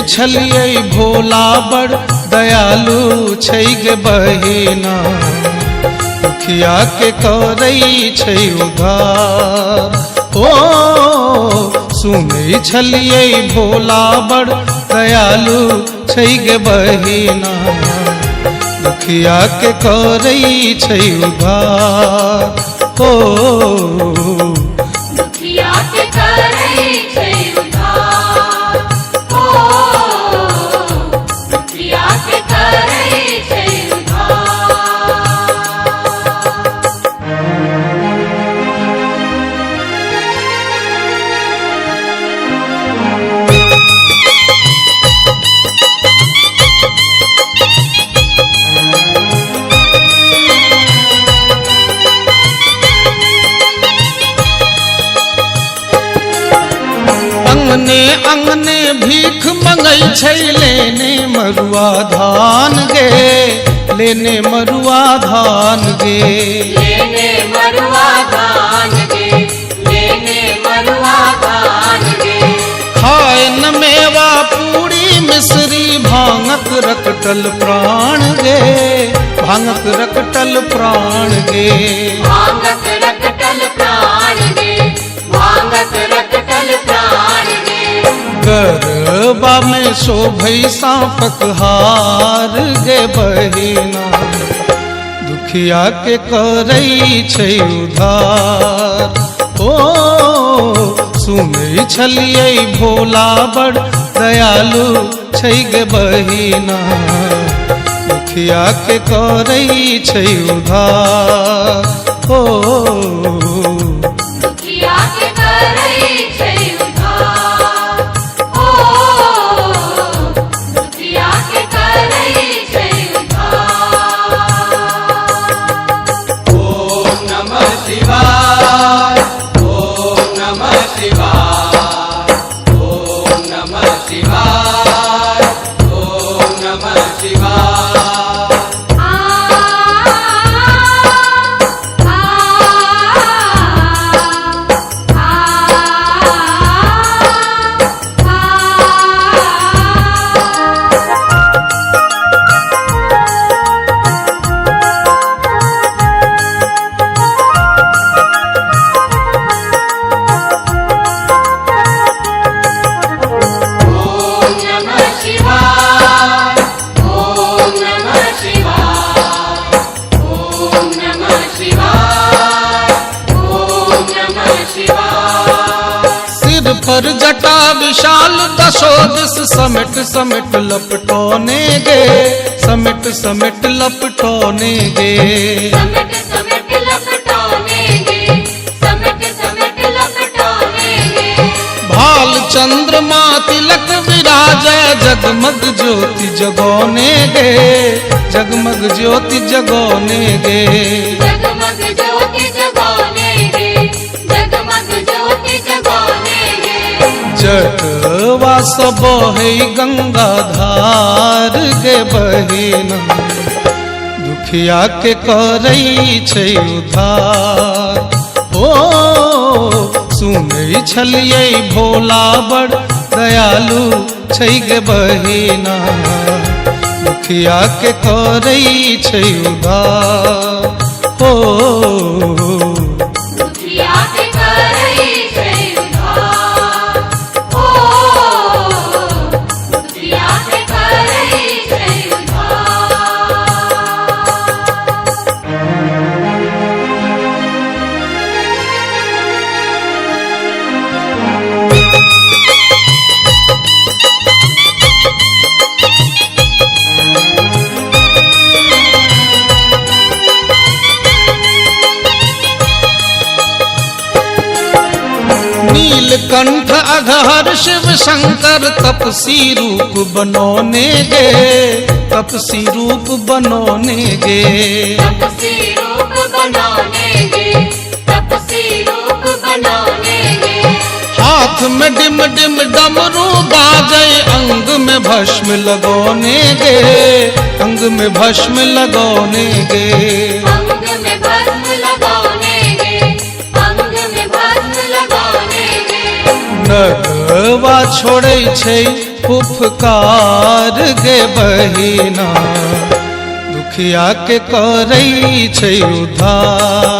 छलियै भोला बड़ दयालु छै गे बहिना, दुखिया के करै छै उद्धार। ओ सुनै छलियै भोला बड़ दयालु छै गे बहिना, दुखिया के करै छै उद्धार। ओ दुखिया के करै छै उद्धार। ओ दुखिया के करै छै उद्धार। अंगने अंगने भीख मंगै छै लेने मरुआ धान गे, लेने मरुआ धान गे। लेने मरुआ धान गे, लेने मरुआ धान गे। खाए न मेवा पूरी मिश्री भांगक रकटल प्राण गे, भांगक रकटल प्राण गे। भांगक रकटल प्राण गे, भांगक रकटल प्राण गे। गरबा में शोभै सांपक हार गे बहिना, दुखिया के करै छै उद्धार। ओ सुनै छलियै भोला बड़ दयालु छै गे बहिना, दुखिया के करै छै उद्धार। ओ दुखिया के करै छै उद्धार। ओ दुखिया के करै छै उद्धार। ओम नमः शिवाय, ओम नमः शिवाय, ओम नमः शिवाय, ओम नमः शिवाय। पर जटा विशाल दशो दिस समेट समेट लपटोने गे, समेट समेट लपटोने गे। समेट समेट लपटोने गे, समेट समेट लपटोने गे। भाल चंद्रमा तिलक विराजै जगमग ज्योति जगोने गे, जगमग ज्योति जगोने गे। जगमग ज्योति जगोने गे, जगमग ज्योति जगोने गे। जटवा सब है गंगा धार गे बहिना, दुखिया के करै छै उद्धार। ओ सुनै छलियै भोला बड़ दयालु छै गे बहिना, दुखिया के करै छै उद्धार। ओ दुखिया के करै छै उद्धार। ओ दुखिया के करै छै उद्धार। नीलकंठ अघहर शिव शंकर तपसी रूप बनोने गे, तपसी रूप बनोने गे। तपसी रूप बनोने गे, तपसी रूप बनोने गे। हाथ में डिम डिम डमरू बाजे, अंग में भस्म लगोने गे, अंग में भस्म लगोने गे। अंग में भस्म लगोने गे, अंग में भस्म लगोने गे। नगवा छोड़ै छै उपकार गे बहिना दुखिया के करै छै उद्धार।